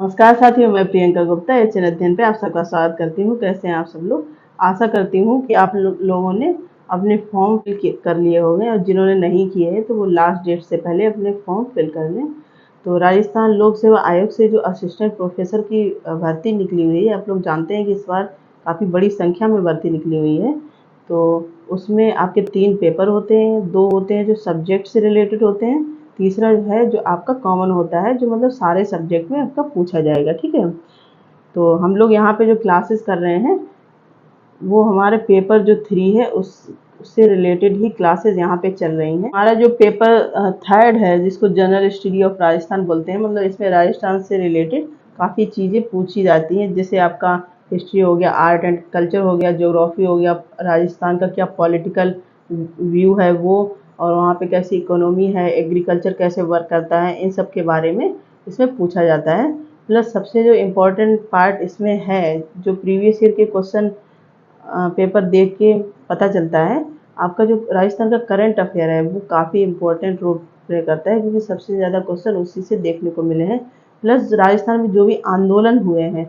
नमस्कार साथियों, मैं प्रियंका गुप्ता एचएन अध्ययन पे आप सबका स्वागत करती हूँ। कैसे हैं आप सब लोग? आशा करती हूँ कि आप लोगों ने अपने फॉर्म फिल कर लिए होंगे और जिन्होंने नहीं किए हैं तो वो लास्ट डेट से पहले अपने फॉर्म फिल कर लें। तो राजस्थान लोक सेवा आयोग से जो असिस्टेंट प्रोफेसर की भर्ती निकली हुई है, आप लोग जानते हैं कि इस बार काफ़ी बड़ी संख्या में भर्ती निकली हुई है। तो उसमें आपके 3 पेपर होते हैं, 2 होते हैं जो सब्जेक्ट से रिलेटेड होते हैं, तीसरा है जो आपका कॉमन होता है, जो मतलब सारे सब्जेक्ट में आपका पूछा जाएगा। ठीक है, तो हम लोग यहाँ पे जो क्लासेस कर रहे हैं वो हमारे पेपर जो 3 है उससे रिलेटेड ही क्लासेस यहाँ पे चल रही हैं। हमारा जो पेपर 3rd है, जिसको जनरल स्टडी ऑफ राजस्थान बोलते हैं, मतलब इसमें राजस्थान से रिलेटेड काफ़ी चीज़ें पूछी जाती हैं, जैसे आपका हिस्ट्री हो गया, आर्ट एंड कल्चर हो गया, ज्योग्राफी हो गया, राजस्थान का क्या पॉलिटिकल व्यू है वो, और वहाँ पे कैसी इकोनॉमी है, एग्रीकल्चर कैसे वर्क करता है, इन सब के बारे में इसमें पूछा जाता है। प्लस सबसे जो इम्पोर्टेंट पार्ट इसमें है, जो प्रीवियस ईयर के क्वेश्चन पेपर देख के पता चलता है, आपका जो राजस्थान का करंट अफेयर है वो काफ़ी इम्पोर्टेंट रोल प्ले करता है, क्योंकि सबसे ज़्यादा क्वेश्चन उसी से देखने को मिले हैं। प्लस राजस्थान में जो भी आंदोलन हुए हैं,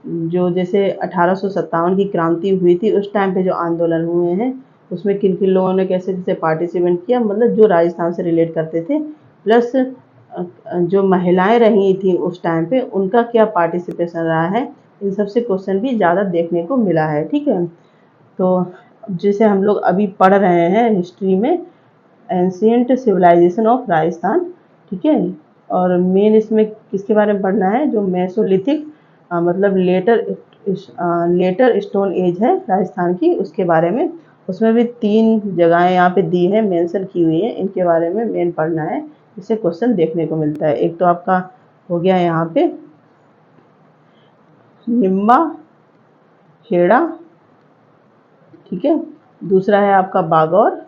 जो जैसे 1857 की क्रांति हुई थी, उस टाइम पे जो आंदोलन हुए हैं उसमें किन किन लोगों ने कैसे कैसे पार्टिसिपेट किया, मतलब जो राजस्थान से रिलेट करते थे। प्लस जो महिलाएं रही थी उस टाइम पे, उनका क्या पार्टिसिपेशन रहा है, इन सबसे क्वेश्चन भी ज़्यादा देखने को मिला है। ठीक है, तो जैसे हम लोग अभी पढ़ रहे हैं हिस्ट्री में एंशियंट सिविलाइजेशन ऑफ राजस्थान। ठीक है, और मेन इसमें किसके बारे में पढ़ना है, जो मेसोलिथिक मतलब लेटर स्टोन एज है राजस्थान की, उसके बारे में। उसमें भी 3 जगहें यहाँ पे दी है, मेंशन की हुई है, इनके बारे में मेन पढ़ना है, इससे क्वेश्चन देखने को मिलता है। एक तो आपका हो गया यहाँ पे निम्बा खेड़ा, ठीक है, दूसरा है आपका बागौर,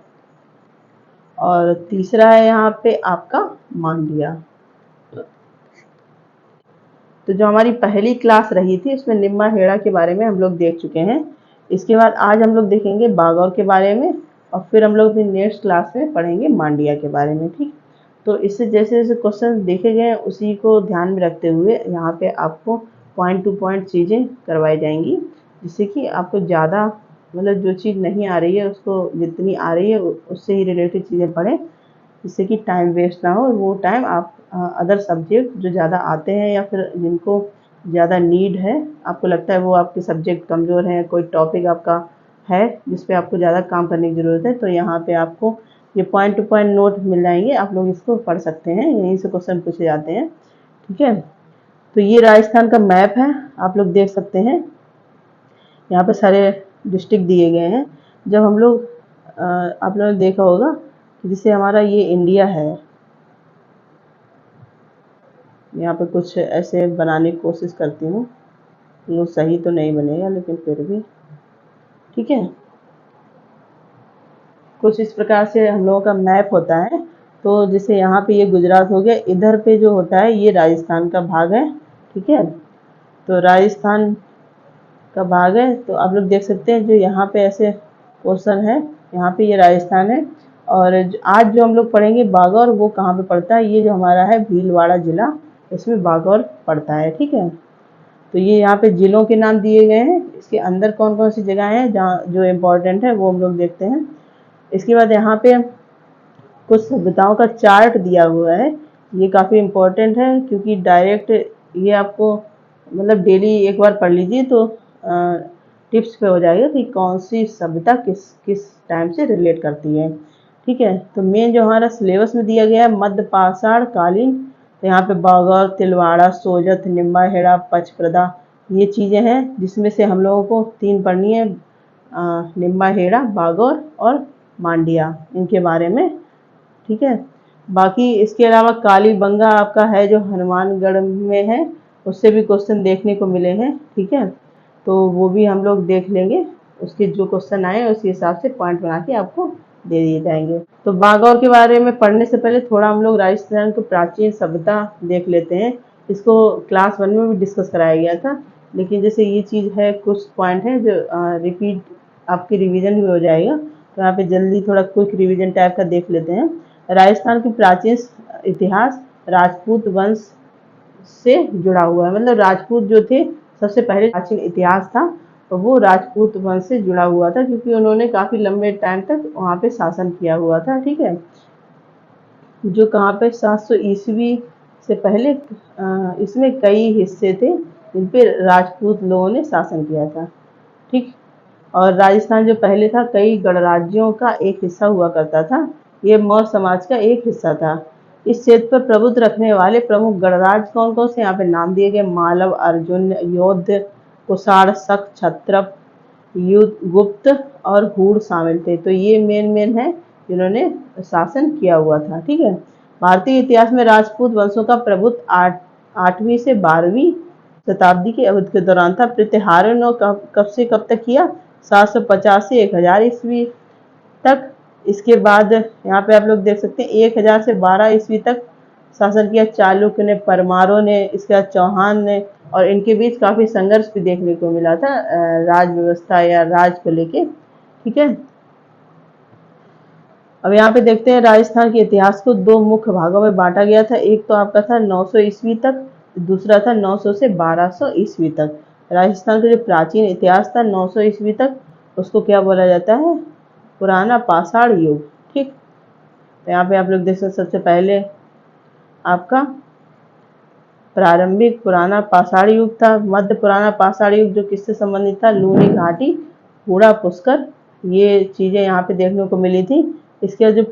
और तीसरा है यहाँ पे आपका मांडिया। तो जो हमारी पहली क्लास रही थी उसमें निम्मा हेड़ा के बारे में हम लोग देख चुके हैं। इसके बाद आज हम लोग देखेंगे बागौर के बारे में, और फिर हम लोग अपनी नेक्स्ट क्लास में पढ़ेंगे मांडिया के बारे में। ठीक, तो इससे जैसे जैसे क्वेश्चन देखे गए उसी को ध्यान में रखते हुए यहाँ पे आपको पॉइंट टू पॉइंट चीज़ें करवाई जाएंगी, जिससे कि आपको ज़्यादा मतलब जो चीज़ नहीं आ रही है उसको जितनी आ रही है उससे ही रिलेटेड चीज़ें पढ़ें, जिससे कि टाइम वेस्ट ना हो। वो टाइम आप अदर सब्जेक्ट जो ज़्यादा आते हैं या फिर जिनको ज़्यादा नीड है, आपको लगता है वो आपके सब्जेक्ट कमज़ोर हैं, कोई टॉपिक आपका है जिस पे आपको ज़्यादा काम करने की ज़रूरत है, तो यहाँ पे आपको ये पॉइंट टू पॉइंट नोट मिल जाएंगे, आप लोग इसको पढ़ सकते हैं, यहीं से क्वेश्चन पूछे जाते हैं। ठीक है, तो ये राजस्थान का मैप है, आप लोग देख सकते हैं, यहाँ पे सारे डिस्ट्रिक्ट दिए गए हैं। जब हम लोग आप लोगों ने देखा होगा कि जैसे हमारा ये इंडिया है, यहाँ पे कुछ ऐसे बनाने की कोशिश करती हूँ, वो सही तो नहीं बनेगा लेकिन फिर भी ठीक है। कुछ इस प्रकार से हम लोगों का मैप होता है। तो जैसे यहाँ पे ये गुजरात हो गया, इधर पे जो होता है ये राजस्थान का भाग है। ठीक है, तो राजस्थान का भाग है, तो आप लोग देख सकते हैं जो यहाँ पे ऐसे क्वेश्चन है, यहाँ पे ये राजस्थान है। और आज जो हम लोग पढ़ेंगे बागौर, वो कहाँ पे पड़ता है, ये जो हमारा है भीलवाड़ा जिला, इसमें बागौर पड़ता है। ठीक है, तो ये यहाँ पे जिलों के नाम दिए गए हैं, इसके अंदर कौन कौन सी जगह हैं जहाँ जो इम्पोर्टेंट है वो हम लोग देखते हैं। इसके बाद यहाँ पे कुछ सभ्यताओं का चार्ट दिया हुआ है, ये काफ़ी इम्पोर्टेंट है, क्योंकि डायरेक्ट ये आपको मतलब डेली एक बार पढ़ लीजिए तो टिप्स पे हो जाएगा कि कौन सी सभ्यता किस किस टाइम से रिलेट करती है। ठीक है, तो मेन जो हमारा सिलेबस में दिया गया है मध्य पाषाण कालीन, तो यहाँ पे बागौर, तिलवाड़ा, सोजत, निम्बा हेड़ा, पचप्रदा, ये चीज़ें हैं जिसमें से हम लोगों को 3 पढ़नी है, निम्बा हेड़ा, बागौर और मांडिया, इनके बारे में। ठीक है, बाकी इसके अलावा कालीबंगा आपका है जो हनुमानगढ़ में है, उससे भी क्वेश्चन देखने को मिले हैं। ठीक है, तो वो भी हम लोग देख लेंगे, उसके जो क्वेश्चन आए उसी हिसाब से पॉइंट बना के आपको दे दिए जाएंगे। तो बागौर के बारे में पढ़ने से पहले थोड़ा हम लोग राजस्थान को प्राचीन सभ्यता देख लेते हैं। इसको क्लास 1 में भी डिस्कस कराया गया था, लेकिन जैसे ये चीज़ है, कुछ पॉइंट है जो रिपीट आपकी रिवीजन भी हो जाएगा, तो यहाँ पे जल्दी थोड़ा क्विक रिवीजन टाइप का देख लेते हैं। राजस्थान की प्राचीन इतिहास, राजपूत वंश से जुड़ा हुआ है। मतलब राजपूत जो थे, सबसे पहले प्राचीन इतिहास था तो वो राजपूत वंश से जुड़ा हुआ था, क्योंकि उन्होंने काफी लंबे टाइम तक वहाँ पे शासन किया हुआ था। ठीक है, जो कहाँ पे 700 ईस्वी से पहले इसमें कई हिस्से थे जिन पे राजपूत लोगों ने शासन किया था। ठीक, और राजस्थान जो पहले था कई गणराज्यों का एक हिस्सा हुआ करता था। ये मौर्य समाज का एक हिस्सा था। इस क्षेत्र पर प्रभुत्व रखने वाले प्रमुख गणराज्य कौन कौन से यहाँ पे नाम दिए गए। मालव, अर्जुन, योध, कुषाण, शक, क्षत्रप, युद्ध, गुप्त और हूण शामिल थे। तो ये मेन है जिन्होंने शासन किया हुआ था। ठीक है, भारतीय इतिहास में राजपूत वंशों का प्रभुत्व 8वीं से 12वीं शताब्दी की अवधि के दौरान था। प्रतिहारों ने कब से कब तक किया, 750 से 1000 ईस्वी तक। इसके बाद यहाँ पे आप लोग देख सकते हैं 1000 से 12 ईस्वी तक शासन किया चालुक्य ने, परमारों ने, इसके बाद चौहान ने, और इनके बीच काफी संघर्ष भी देखने को मिला था राज व्यवस्था या राज को लेके। ठीक है, अब यहाँ पे देखते हैं राजस्थान के इतिहास को दो मुख्य भागों में बांटा गया था। एक तो आपका था 900 ईस्वी तक, दूसरा था 900 से 1200 ईस्वी तक। राजस्थान का जो प्राचीन इतिहास था 900 ईस्वी तक, उसको क्या बोला जाता है, पुराना पाषाण युग। ठीक, तो यहाँ पे आप लोग देख सकते सबसे पहले आपका प्रारंभिक पुराना पाषाण युग था। मध्य पुराना पाषाण युग जो किससे संबंधित था, लूनी घाटी, हूड़ा पुष्कर, ये चीजें यहाँ पे देखने को मिली थी। इसके जो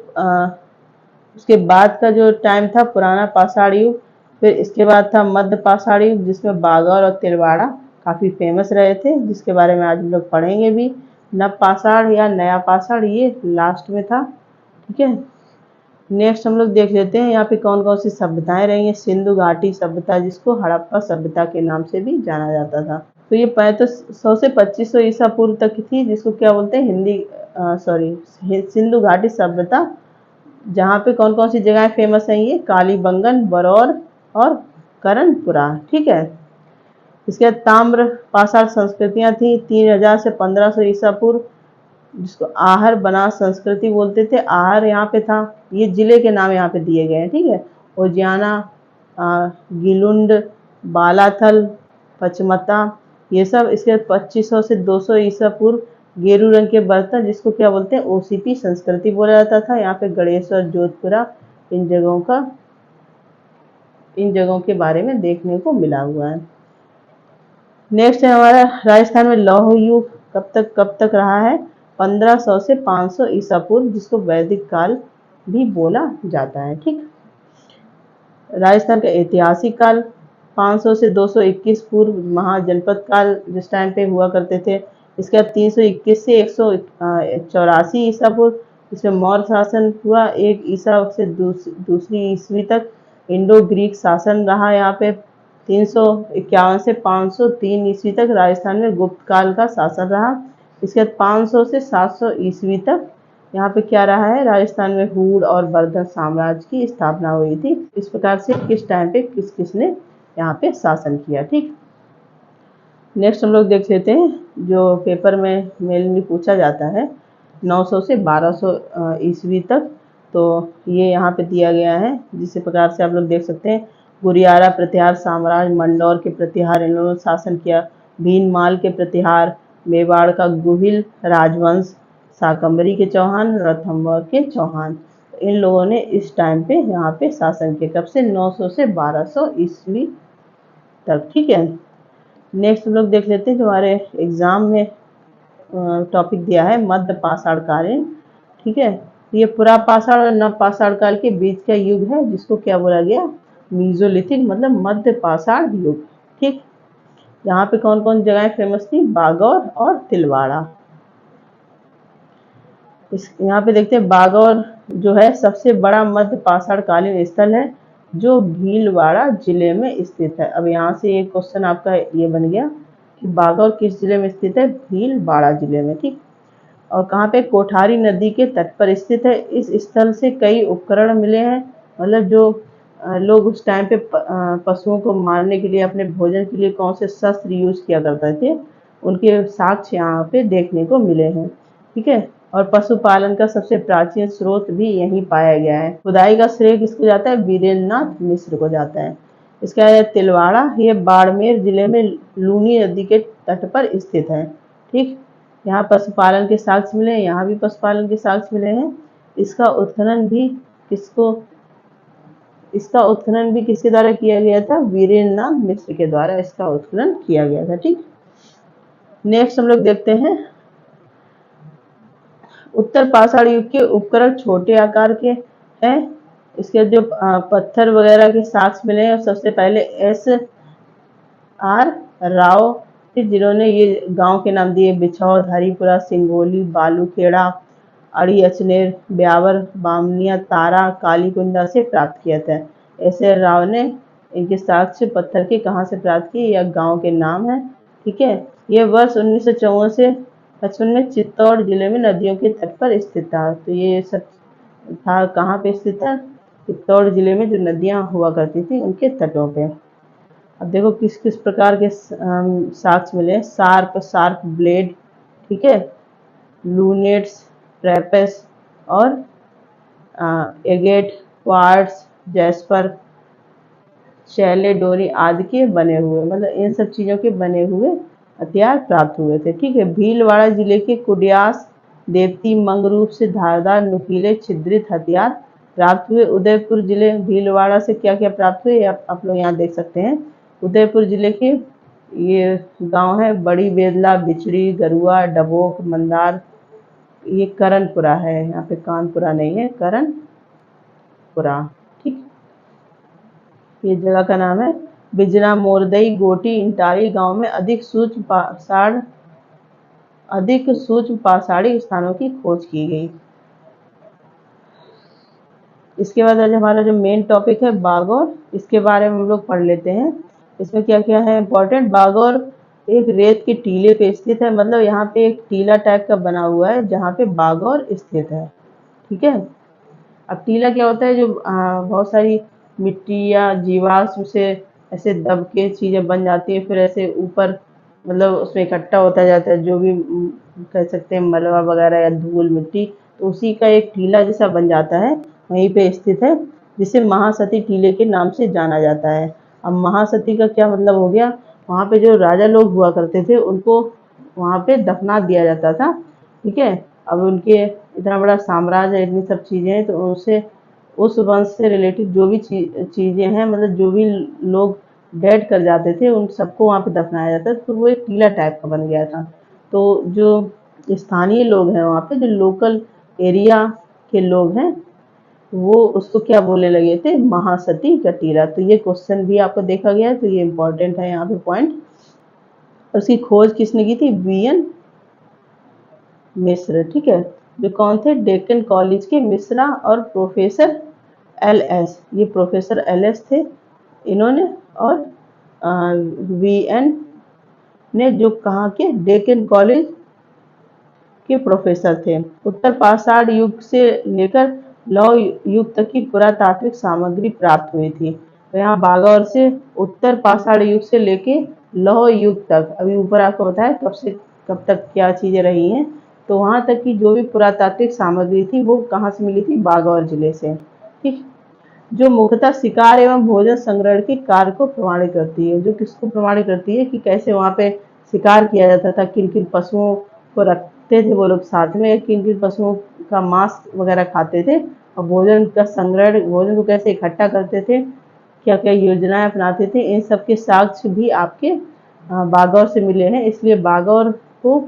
उसके बाद का जो टाइम था पुराना पाषाण युग। फिर इसके बाद था मध्य पाषाण युग, जिसमें बागौर और तिलवाड़ा काफी फेमस रहे थे, जिसके बारे में आज हम लोग पढ़ेंगे भी। नव पाषाण या नया पाषाण ये लास्ट में था। ठीक है, नेक्स्ट हम लोग देख लेते हैं यहाँ पे कौन कौन सी सभ्यताएं रही हैं। सिंधु घाटी सभ्यता, जिसको हड़प्पा सभ्यता के नाम से भी जाना जाता था। तो ये 1500 से 2500 ईसा पूर्व तक की थी, जिसको क्या बोलते हैं सिंधु घाटी सभ्यता। जहाँ पे कौन कौन सी जगह फेमस है, ये कालीबंगन, बरौर और करणपुरा। ठीक है, इसके बाद ताम्र पाषाण संस्कृतियां थी 3000 से 1500 ईसा पूर्व, जिसको आहर बनास संस्कृति बोलते थे। आहर यहाँ पे था, ये जिले के नाम यहाँ पे दिए गए हैं। ठीक है, उजियाना, गिलुंड, बालाथल, पचमता, ये सब। इसके 2500 से 200 ईसा पूर्व गेरू रंग के बर्तन, जिसको क्या बोलते हैं, ओसीपी संस्कृति बोला जाता था। यहाँ पे गणेश्वर, जोधपुरा, इन जगहों के बारे में देखने को मिला हुआ है। नेक्स्ट है हमारा राजस्थान में लौह युग कब तक रहा है, 1500 से 500 ईसा पूर्व, जिसको वैदिक काल भी बोला जाता है। ठीक, राजस्थान का ऐतिहासिक काल 500 से 221 पूर्व, महाजनपद काल जिस टाइम पे हुआ करते थे। इसके बाद 321 से 184 ईसा पूर्व, इसमें मौर्य शासन हुआ। 1 ईसा से दूसरी ईस्वी तक इंडो ग्रीक शासन रहा। यहाँ पे 351 से 503 ईस्वी तक राजस्थान में गुप्त काल का शासन रहा। इसके बाद 500 से 700 ईस्वी तक यहाँ पे क्या रहा है, राजस्थान में हूण और वर्धन साम्राज्य की स्थापना हुई थी। इस प्रकार से किस टाइम पे किस किसने यहाँ पे शासन किया। ठीक, नेक्स्ट हम लोग देख लेते हैं जो पेपर में मेनली पूछा जाता है 900 से 1200 ईस्वी तक। तो ये यहाँ पे दिया गया है, जिस प्रकार से आप लोग देख सकते हैं। गुरियारा प्रतिहार साम्राज्य, मंडौर के प्रतिहार इन लोगों ने शासन किया। भीनमाल के प्रतिहार, मेवाड़ का गुहिल राजवंश, शाकंभरी के चौहान, रणथंभौर के चौहान, इन लोगों ने इस टाइम पे यहाँ पे शासन किया। कब से, 900 से 1200 ईस्वी तक। ठीक है, नेक्स्ट हम लोग देख लेते हैं जो हमारे एग्जाम में टॉपिक दिया है मध्य पाषाण कालीन। ठीक है, ये पुरा पाषाण और नव पाषाण काल के बीच का युग है, जिसको क्या बोला गया, मीजोलिथिक, मतलब मध्य पाषाण युग। ठीक, यहाँ पे कौन कौन जगह फेमस थी, बागौर और तिलवाड़ा। यहाँ पे देखते हैं बागौर जो है सबसे बड़ा मध्य पाषाण कालीन स्थल है, जो भीलवाड़ा जिले में स्थित है। अब यहाँ से एक क्वेश्चन आपका ये बन गया कि बागौर किस जिले में स्थित है, भीलवाड़ा जिले में। ठीक, और कहाँ पे, कोठारी नदी के तट पर स्थित है। इस स्थल से कई उपकरण मिले हैं, मतलब जो लोग उस टाइम पे पशुओं को मारने के लिए, अपने भोजन के लिए कौन से शस्त्र यूज किया करते थे, उनके साक्ष्य यहाँ पे देखने को मिले हैं। ठीक है, और पशुपालन का सबसे प्राचीन स्रोत भी यहीं पाया गया है। खुदाई का श्रेय किसको जाता है, वीरेंद्र नाथ मिश्र को जाता है। इसका है तिलवाड़ा, ये बाड़मेर जिले में लूनी नदी के तट पर स्थित है। ठीक, यहाँ पशुपालन के साक्ष्य मिले हैं, यहाँ भी पशुपालन के साक्ष्य मिले हैं। इसका उत्खनन भी किसके द्वारा किया गया था? वीरेंद्र नाथ मिश्र के द्वारा इसका उत्खनन किया गया था। ठीक, नेक्स्ट हम लोग देखते हैं, उत्तर पाषाण युग के उपकरण छोटे आकार के हैं। इसके जो पत्थर वगैरह के साक्ष्य मिले हैं, सबसे पहले S.R. राव, जिन्होंने ये गांव के नाम दिए, बिछौद, हरिपुरा, सिंगोली, बालूखेड़ा, अड़ी, अचनेर, ब्यावर, बामनिया, तारा, कालीकुंडा से प्राप्त किया था। S.R. राव ने इनके साक्ष्य पत्थर के कहाँ से प्राप्त किए? यह गांव के नाम है। ठीक है, ये वर्ष 1954 से 55 में चित्तौड़ जिले में नदियों के तट पर स्थित था। तो ये सब था कहाँ पे स्थित था? चित्तौड़ जिले में जो नदियां हुआ करती थी उनके तटों पे। अब देखो किस किस प्रकार के साक्ष्य मिले। शार्प ब्लेड, ठीक है, लूनेट्स, ट्रैपेस और एगेट, क्वार्ट्स, जैस्पर, शैलेडोनी आदि के बने हुए, मतलब इन सब चीजों के बने हुए हथियार प्राप्त हुए थे। ठीक है, भीलवाड़ा जिले के कुडियास, देवती, मंगरूप से धारदार, नुकीले, छिद्रित हथियार प्राप्त हुए। उदयपुर जिले भीलवाड़ा से क्या क्या प्राप्त हुए आप लोग यहाँ देख सकते हैं। उदयपुर जिले के ये गांव है बड़ी बेदला, बिचड़ी, गरुआ, डबोक, मंदार, ये करणपुरा है, यहाँ पे कानपुरा नहीं है, करणपुरा। ठीक, ये जगह का नाम है। बिजना, मोरदई, गोटी, इंटारी गांव में अधिक सूक्ष्म पाषाणी स्थानों की खोज की गई। इसके बाद आज हमारा जो मेन टॉपिक है बागौर, इसके बारे में हम लोग पढ़ लेते हैं। इसमें क्या क्या है इंपॉर्टेंट। बागौर एक रेत के टीले पे स्थित है, मतलब यहाँ पे एक टीला टाइप का बना हुआ है जहाँ पे बागौर स्थित है। ठीक है, अब टीला क्या होता है? जो बहुत सारी मिट्टी या जीवाश्म से ऐसे दब के चीजें बन जाती है, फिर ऐसे ऊपर मतलब उसमें इकट्ठा होता जाता है, जो भी कह सकते हैं मलबा वगैरह या धूल मिट्टी, तो उसी का एक टीला जैसा बन जाता है, वहीं पे स्थित है, जिसे महासती टीले के नाम से जाना जाता है। अब महासती का क्या मतलब हो गया? वहाँ पे जो राजा लोग हुआ करते थे उनको वहाँ पे दफना दिया जाता था। ठीक है, अब उनके इतना बड़ा साम्राज्य है, इतनी सब चीजें हैं, तो उनसे उस वंश से रिलेटेड जो भी चीजें हैं, मतलब जो भी लोग डेड कर जाते थे उन सबको वहाँ पे दफनाया जाता था, तो वो एक टीला टाइप का बन गया था। तो जो स्थानीय लोग हैं वहाँ पे, जो लोकल एरिया के लोग हैं, वो उसको क्या बोलने लगे थे? महासती का टीला। तो ये क्वेश्चन भी आपको देखा गया है, तो ये इंपॉर्टेंट है यहाँ पे पॉइंट। उसकी खोज किसने की थी? वीएन मिश्र। ठीक है, जो कौन थे? डेक्कन कॉलेज के मिश्रा और प्रोफेसर एलएस, ये प्रोफेसर एलएस थे इन्होंने, और वीएन ने जो कहाँ के? डेक्कन कॉलेज के प्रोफेसर थे। उत्तर पाषाण युग से लेकर लौह युग तक की पुरातात्विक सामग्री प्राप्त हुई थी। तो यहाँ बागौर से उत्तर पाषाण युग से लेके लौह युग तक, अभी ऊपर आपको बताया कब से कब तक क्या चीजें रही हैं, तो वहां तक की जो भी पुरातात्विक सामग्री थी वो कहाँ से मिली थी? बागौर जिले से। ठीक, जो मुख्यतः शिकार एवं भोजन संग्रहण के कार्य को प्रमाणित करती है। जो किसको प्रमाणित करती है? कि कैसे वहाँ पे शिकार किया जाता था, किन किन पशुओं को रखते थे वो लोग साथ में, किन किन पशुओं का मांस वगैरह खाते थे, और भोजन का संग्रहण, भोजन को कैसे इकट्ठा करते थे, क्या क्या योजनाएं अपनाते थे, इन सब के साक्ष्य भी आपके बागौर से मिले हैं। इसलिए बागौर को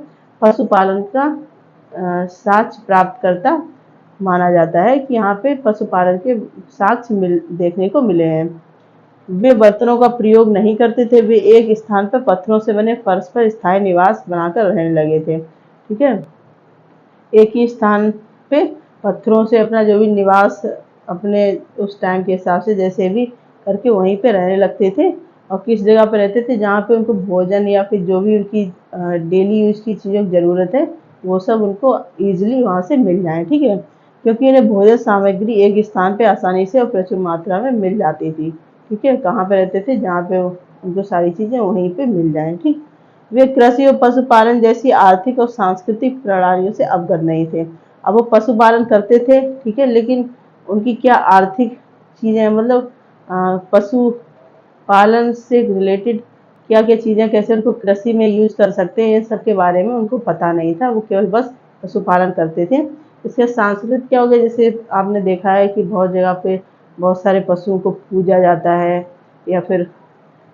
पशुपालन का साक्ष्य प्राप्त करता माना जाता है, कि यहाँ पे पशुपालन के साक्ष्य देखने को मिले हैं। वे बर्तनों का प्रयोग नहीं करते थे, वे एक स्थान पर पत्थरों से बने फर्श पर स्थायी निवास बनाकर रहने लगे थे। ठीक है, एक ही स्थान पे पत्थरों से अपना जो भी निवास अपने उस टाइम के हिसाब से जैसे भी करके वहीं पे रहने लगते थे, और किस जगह पर रहते थे? जहाँ पे उनको भोजन या फिर जो भी उनकी डेली यूज की चीज़ों की ज़रूरत है वो सब उनको ईजिली वहाँ से मिल जाए। ठीक है, क्योंकि इन्हें भोजन सामग्री एक स्थान पे आसानी से और प्रचुर मात्रा में मिल जाती थी। ठीक है, कहाँ पे रहते थे? जहाँ पे उनको सारी चीज़ें वहीं पे मिल जाएं। ठीक, वे कृषि और पशुपालन जैसी आर्थिक और सांस्कृतिक प्रणालियों से अवगत नहीं थे। अब वो पशुपालन करते थे, ठीक है, लेकिन उनकी क्या आर्थिक चीजें, मतलब पशु पालन से रिलेटेड क्या क्या चीज़ें कैसे उनको कृषि में यूज कर सकते हैं, इन सब के बारे में उनको पता नहीं था। वो केवल बस पशुपालन करते थे। इसके सांस्कृतिक क्या हो गया, जैसे आपने देखा है कि बहुत जगह पे बहुत सारे पशुओं को पूजा जाता है, या फिर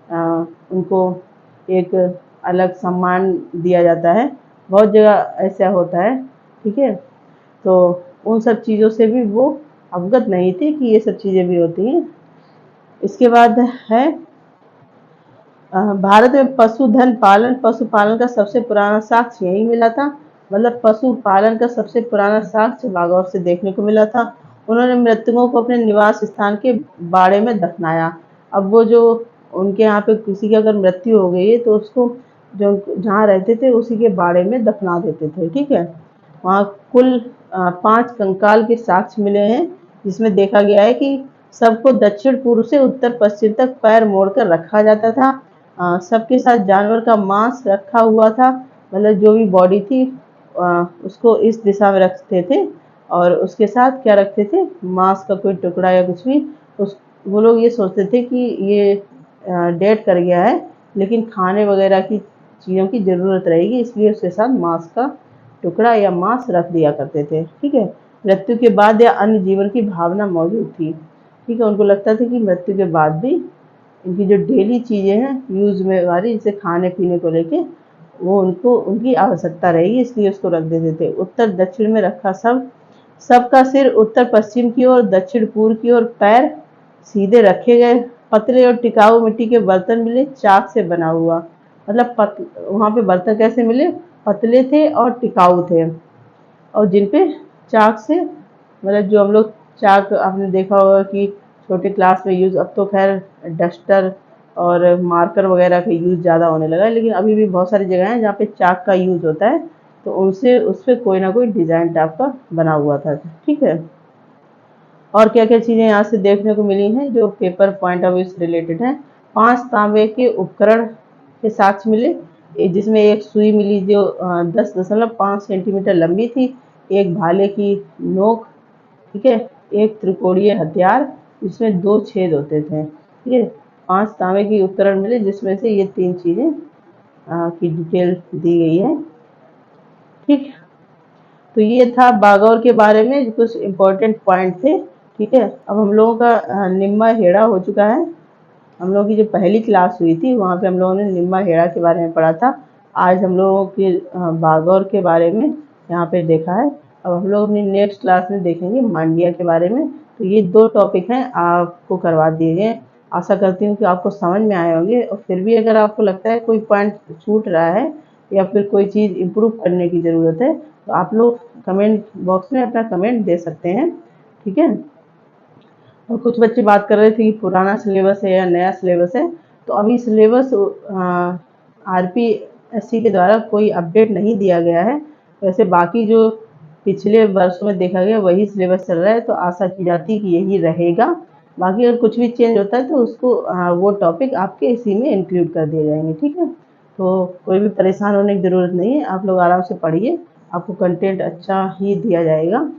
उनको एक अलग सम्मान दिया जाता है। बहुत जगह ऐसा होता है, ठीक है। तो उन सब चीज़ों से भी वो अवगत नहीं थे कि ये सब चीज़ें भी होती हैं। इसके बाद है भारत में पशुपालन का सबसे पुराना साक्ष्य यही मिला था। मतलब पशुपालन का सबसे पुराना साक्ष्य बागौर से देखने को मिला था। उन्होंने मृतकों को अपने निवास स्थान के बाड़े में दफनाया। अब वो जो उनके यहाँ पे किसी की अगर मृत्यु हो गई है तो उसको जो जहाँ रहते थे उसी के बाड़े में दफना देते थे, ठीक है। वहाँ कुल 5 कंकाल के साक्ष्य मिले हैं, जिसमें देखा गया है कि सबको दक्षिण पूर्व से उत्तर पश्चिम तक पैर मोड़कर रखा जाता था। सबके साथ जानवर का मांस रखा हुआ था। मतलब जो भी बॉडी थी उसको इस दिशा में रखते थे, और उसके साथ क्या रखते थे, मांस का कोई टुकड़ा या कुछ भी। उस वो लोग ये सोचते थे कि ये डेड कर गया है, लेकिन खाने वगैरह की चीज़ों की ज़रूरत रहेगी, इसलिए उसके साथ मांस का टुकड़ा या मांस रख दिया करते थे, ठीक है। मृत्यु के बाद या अन्य जीवन की भावना मौजूद थी, ठीक है। उनको लगता था कि मृत्यु के बाद भी इनकी जो डेली चीज़ें हैं यूज में वाली, जैसे खाने पीने को लेके, वो उनको उनकी आवश्यकता रहेगी, इसलिए उसको रख देते थे। उत्तर दक्षिण में रखा सबका सिर उत्तर पश्चिम की ओर, दक्षिण पूर्व की ओर, पैर सीधे रखे गए। पतले और टिकाऊ मिट्टी के बर्तन मिले, चाक से बना हुआ। मतलब वहाँ पे बर्तन कैसे मिले, पतले थे और टिकाऊ थे, और जिन पे चाक से, मतलब जो हम लोग चाक आपने देखा होगा कि छोटे क्लास में यूज, अब तो खैर डस्टर और मार्कर वगैरह का यूज ज़्यादा होने लगा है, लेकिन अभी भी बहुत सारी जगह हैं जहाँ पे चाक का यूज होता है। तो उनसे उस पर कोई ना कोई डिजाइन टाइप का बना हुआ था, ठीक है। और क्या क्या चीज़ें यहाँ से देखने को मिली हैं जो पेपर पॉइंट ऑफ व्यू से रिलेटेड हैं। 5 तांबे के उपकरण के साक्ष्य मिले, जिसमें एक सुई मिली जो 10.5 सेंटीमीटर लंबी थी, एक भाले की नोक, ठीक है, एक त्रिकोणीय हथियार जिसमें 2 छेद होते थे, ठीक है। 5 तांबे के उपकरण मिले, जिसमें से ये 3 चीज़ें की डिटेल दी गई है, ठीक। तो ये था बागौर के बारे में कुछ इम्पोर्टेंट पॉइंट थे, ठीक है। अब हम लोगों का निम्मा हेड़ा हो चुका है। हम लोगों की जो पहली क्लास हुई थी वहाँ पे हम लोगों ने निम्मा हेड़ा के बारे में पढ़ा था। आज हम लोगों के बागौर के बारे में यहाँ पे देखा है। अब हम लोग अपनी नेक्स्ट क्लास में देखेंगे मांड्या के बारे में। तो ये 2 टॉपिक हैं आपको करवा दिए गए। आशा करती हूँ कि आपको समझ में आए होंगे, और फिर भी अगर आपको लगता है कोई पॉइंट छूट रहा है या फिर कोई चीज़ इम्प्रूव करने की ज़रूरत है, तो आप लोग कमेंट बॉक्स में अपना कमेंट दे सकते हैं, ठीक है। और कुछ बच्चे बात कर रहे थे कि पुराना सिलेबस है या नया सिलेबस है। तो अभी सिलेबस RPSC के द्वारा कोई अपडेट नहीं दिया गया है। वैसे बाकी जो पिछले वर्षों में देखा गया वही सिलेबस चल रहा है, तो आशा की जाती है कि यही रहेगा। बाकी अगर कुछ भी चेंज होता है तो उसको वो टॉपिक आपके इसी में इंक्लूड कर दिए जाएंगे, ठीक है। तो कोई भी परेशान होने की ज़रूरत नहीं है, आप लोग आराम से पढ़िए, आपको कंटेंट अच्छा ही दिया जाएगा।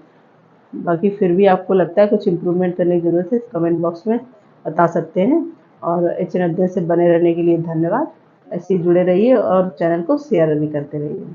बाकी फिर भी आपको लगता है कुछ इम्प्रूवमेंट करने की ज़रूरत है, कमेंट बॉक्स में बता सकते हैं। और HN अध्ययन से बने रहने के लिए धन्यवाद। ऐसे ही जुड़े रहिए और चैनल को शेयर भी करते रहिए।